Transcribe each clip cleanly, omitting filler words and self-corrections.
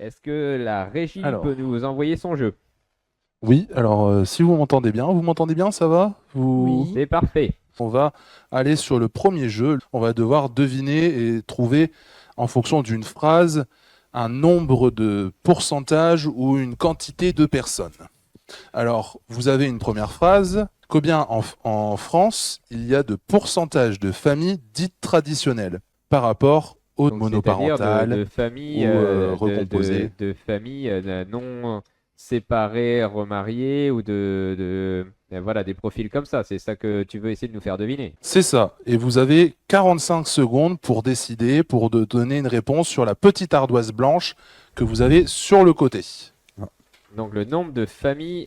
Est-ce que la régie Alors. peut nous envoyer son jeu? Oui, alors si vous m'entendez bien, ça va? Oui. C'est parfait. On va aller sur le premier jeu. On va devoir deviner et trouver, en fonction d'une phrase, un nombre de pourcentage ou une quantité de personnes. Alors, vous avez une première phrase. Combien en France il y a de pourcentage de familles dites traditionnelles par rapport aux Donc, c'est-à-dire monoparentales de familles ou recomposées? de familles non séparées, remariées ou voilà, des profils comme ça. C'est ça que tu veux essayer de nous faire deviner. C'est ça. Et vous avez 45 secondes pour décider, pour donner une réponse sur la petite ardoise blanche que vous avez sur le côté. Donc, le nombre de familles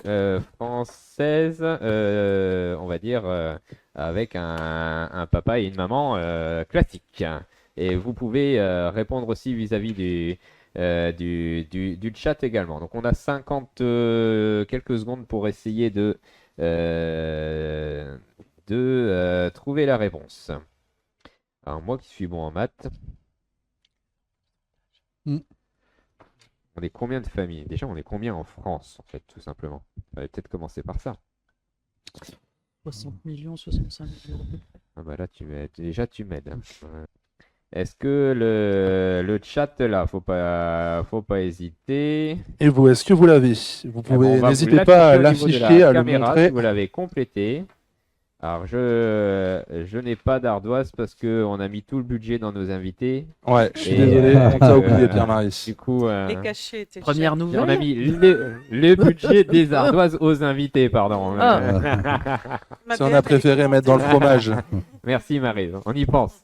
françaises, on va dire, avec un papa et une maman classique. Et vous pouvez répondre aussi vis-à-vis du chat également. Donc, on a 50 quelques secondes pour essayer de trouver la réponse. Alors, moi qui suis bon en maths, on est combien de familles? Déjà, on est combien en France, en fait, tout simplement? On va peut-être commencer par ça. 60 millions, 65 millions. Ah bah là, déjà, tu m'aides. Hein. Est-ce que le chat, là, faut pas hésiter. Et vous, est-ce que vous l'avez? Vous pouvez, On va vous n'hésitez pas à l'afficher au niveau de l'afficher, la à le caméra montrer. si vous l'avez complété. Alors, je n'ai pas d'ardoise parce qu'on a mis tout le budget dans nos invités. Ouais, je suis Et, désolé, on t'a oublié, Pierre-Marie. Du coup, Les cachets étaient Première chers. nouvelle. on a mis le budget des ardoises aux invités, pardon. Ah. Ma Si on a belle, préféré elle est mettre dans le fromage. Merci Marie, on y pense.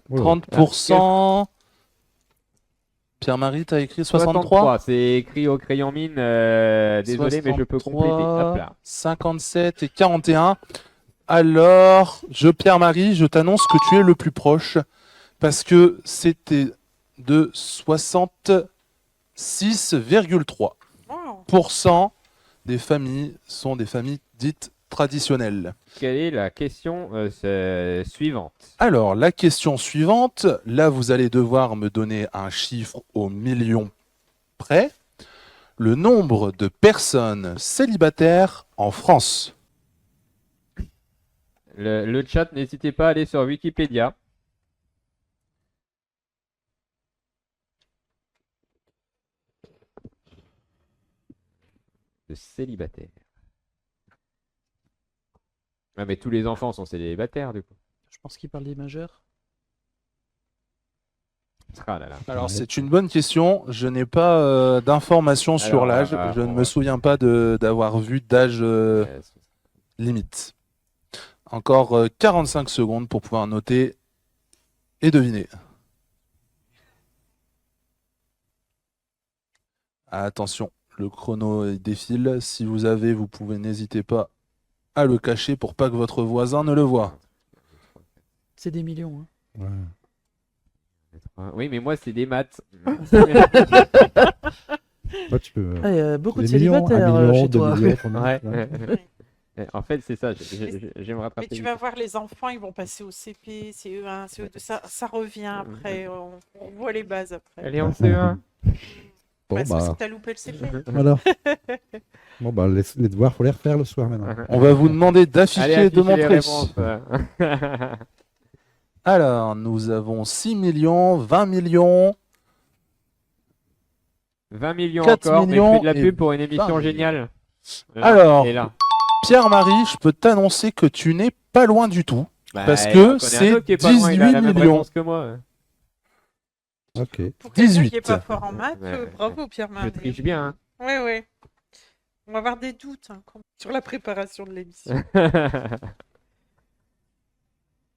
30%. Pierre-Marie, t'as écrit 63? C'est écrit au crayon mine. Désolé, mais je peux compléter. Hop là. 57 et 41. Alors, Pierre-Marie, je t'annonce que tu es le plus proche parce que c'était de 66,3% Wow. des familles sont des familles dites traditionnelles. Quelle est la question suivante? Alors, la question suivante, là, vous allez devoir me donner un chiffre au million près. Le nombre de personnes célibataires en France. Le chat, n'hésitez pas à aller sur Wikipédia. De célibataires. Ah, mais tous les enfants sont célibataires, du coup. Je pense qu'il parle des majeurs. Ah là là. Alors, c'est une bonne question. Je n'ai pas d'informations sur Alors, l'âge. Je ne me souviens pas d'avoir vu d'âge limite. Encore 45 secondes pour pouvoir noter et deviner. Attention, le chrono défile. Si vous avez, vous pouvez, n'hésitez pas à le cacher pour pas que votre voisin ne le voie. C'est des millions. Hein. Oui, mais moi, c'est des maths. Toi, tu peux. Beaucoup de des millions, célibataires 1 million, chez 2 toi. millions, 3 millions. Ouais. En fait, c'est ça. Je me rattraper. Mais tu vas voir, les enfants, ils vont passer au CP, CE1, CE2. Ça revient après. On voit les bases après. Elle est en CE1. Bon, Parce que bah, t'as loupé le CP. voilà. Bon, bah, les devoirs, faut les refaire le soir maintenant. On va vous demander d'afficher Allez, et de affichez les montrer. réponses. Alors, nous avons 6 millions, 20 millions. 20 millions 4 encore, millions mais fais de la et pub pour une émission 20 géniale. Là, Alors, et là. Pierre-Marie, je peux t'annoncer que tu n'es pas loin du tout. Bah, Parce j'en que connais un c'est autre qui est pas loin, il a la 18 même millions. réponse que moi. Ok. Pour quelqu'un 18. qui n'est pas fort en maths, Ouais. bravo Je Pierre-Marie. triche bien. Oui, oui. On va avoir des doutes sur la préparation de l'émission. Hein.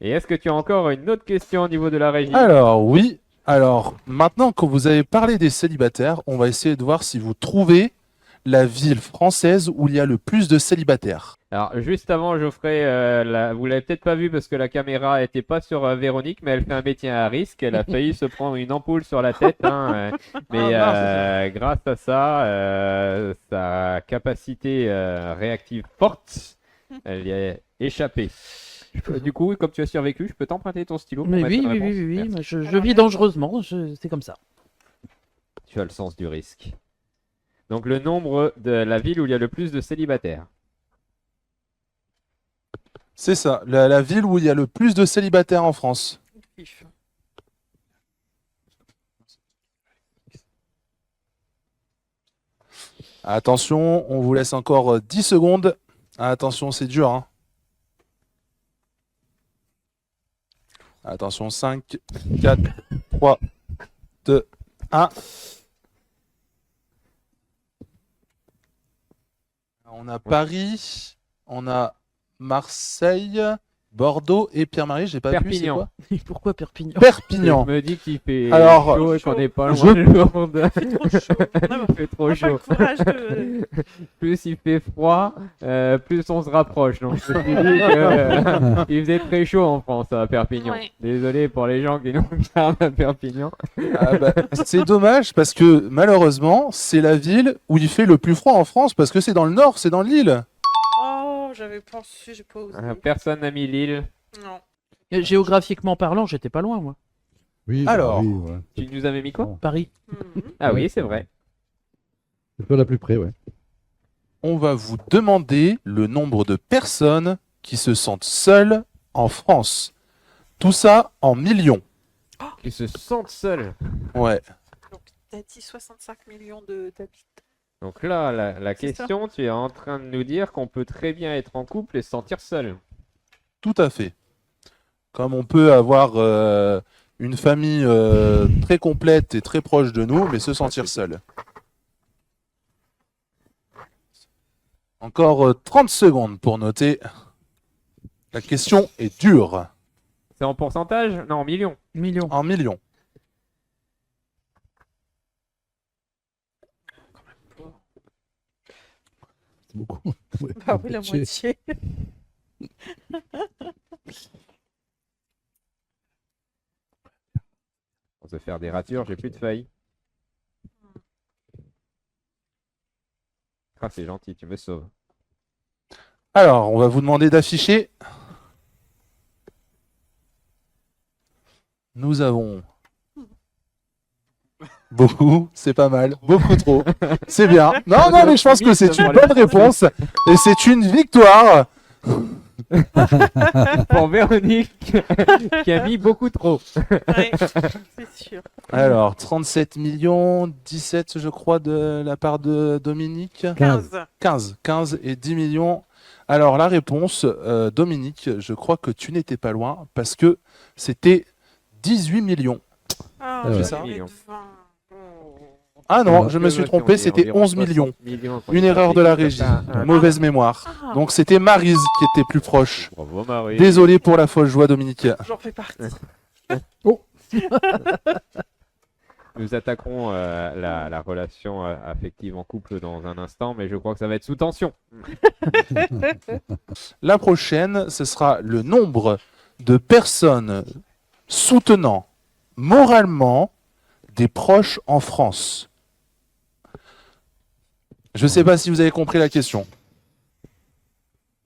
Et est-ce que tu as encore une autre question au niveau de la régie? Alors, oui. Alors, maintenant que vous avez parlé des célibataires, on va essayer de voir si vous trouvez la ville française où il y a le plus de célibataires. Alors, juste avant, Geoffrey, vous l'avez peut-être pas vu parce que la caméra n'était pas sur Véronique, mais elle fait un métier à risque. Elle a failli se prendre une ampoule sur la tête. Hein, mais grâce à ça, sa capacité réactive forte, elle y a échappé. Du coup, comme tu as survécu, je peux t'emprunter ton stylo pour Mais mettre oui, une oui, réponse? oui, oui, Merci. oui. Je vis dangereusement. C'est comme ça. Tu as le sens du risque. Donc le nombre de la ville où il y a le plus de célibataires. C'est ça, la ville où il y a le plus de célibataires en France. Pif. Attention, on vous laisse encore 10 secondes. Attention, c'est dur, hein. Attention, 5, 4, 3, 2, 1. On a Paris, on a Marseille, Bordeaux et Pierre-Marie, j'ai pas vu, c'est Perpignan. quoi? Et pourquoi Perpignan? Perpignan. Je me dis qu'il fait Alors, chaud et qu'on n'est pas loin je- de Lourdes. Il fait trop chaud. Il fait trop On n'a pas chaud. le courage de... Plus il fait froid, plus on se rapproche. Donc je me suis dit qu'il faisait très chaud en France à Perpignan. Ouais. Désolé pour les gens qui nous regardent à Perpignan. Ah bah, c'est dommage parce que malheureusement, c'est la ville où il fait le plus froid en France parce que c'est dans le nord, c'est dans l'île. Oh, j'avais pensé, j'ai pas osé. Personne n'a mis Lille. Non. Géographiquement parlant, j'étais pas loin, moi. Oui, bah Alors. oui, ouais. Tu nous avais mis quoi? Bon, Paris. Mhm. Ah Ouais. oui, c'est vrai. c'est peu la plus près, ouais. On va vous demander le nombre de personnes qui se sentent seules en France. Tout ça en millions. Ils se sentent seuls. Ouais. Donc, t'as dit 65 millions d'habitants. Donc là, la C'est ça. question, tu es en train de nous dire qu'on peut très bien être en couple et se sentir seul. Tout à fait. Comme on peut avoir une famille très complète et très proche de nous, mais se sentir seul. Encore 30 secondes pour noter. La question est dure. C'est en pourcentage? Non, en millions. Millions. En millions. C'est beaucoup. Ouais, Bah oui, la moitié. moitié. Pour se faire des ratures, j'ai plus de feuilles. Ah, c'est gentil, tu me sauves. Alors, on va vous demander d'afficher. Nous avons beaucoup, c'est pas mal, beaucoup trop, c'est bien. Non, non, mais je pense que c'est une bonne réponse et c'est une victoire. Pour Véronique, qui a mis beaucoup trop. Ouais, c'est sûr. Alors, 37 millions, 17 je crois de la part de Dominique. 15. 15 et 10 millions. Alors la réponse, Dominique, je crois que tu n'étais pas loin parce que c'était 18 millions. Ah, Ouais. j'avais C'est ça. envie de Millions. 20. Oh. Ah non, Ouais. je me suis trompé, c'était 11 millions. Millions. Une erreur de la régie, mauvaise mémoire. Ah, Donc c'était Maryse qui était plus proche. Bravo Marie. Désolé pour la fausse joie, Dominique. j'en fais partie. Nous attaquerons la relation affective en couple dans un instant, mais je crois que ça va être sous tension. La prochaine, ce sera le nombre de personnes soutenant moralement des proches en France. Je ne sais pas si vous avez compris la question.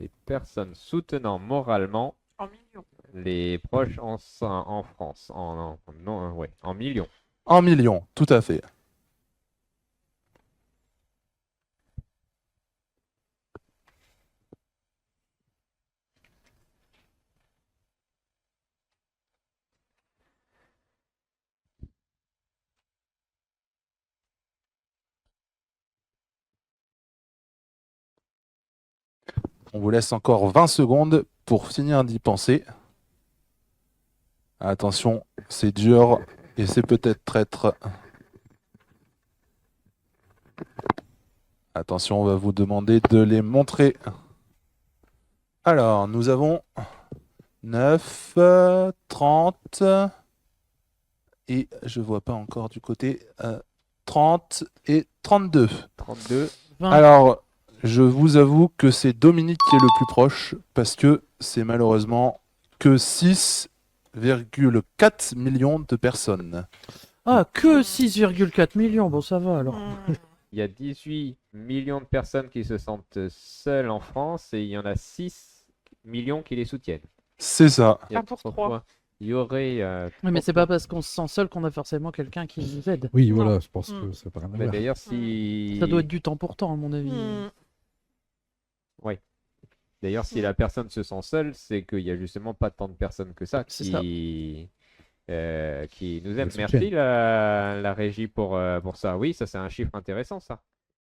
Les personnes soutenant moralement En millions. les proches en France. En millions. En millions, tout à fait. On vous laisse encore 20 secondes pour finir d'y penser. Attention, c'est dur et c'est peut-être traître. Attention, on va vous demander de les montrer. Alors, nous avons 9, 30 et je vois pas encore du côté 30 et 32. 32. 20. Alors, je vous avoue que c'est Dominique qui est le plus proche parce que c'est malheureusement que 6,4 millions de personnes. Ah, que 6,4 millions. Bon, ça va alors. Hmm. Il y a 18 millions de personnes qui se sentent seules en France et il y en a 6 millions qui les soutiennent. C'est ça. Il y a Un pour trois trois. fois. Il y aurait. Oui, mais c'est pas parce qu'on se sent seul qu'on a forcément quelqu'un qui nous aide. Oui, Non. voilà, je pense Mm. que ça n'a rien à Mais voir. d'ailleurs, si. Ça doit être du temps pour temps, à mon avis. Hmm. D'ailleurs, si Mm. la personne se sent seule, c'est qu'il y a justement pas tant de personnes que ça C'est ça. qui nous aiment. soutiennent. Merci la régie pour ça. Oui, ça c'est un chiffre intéressant ça.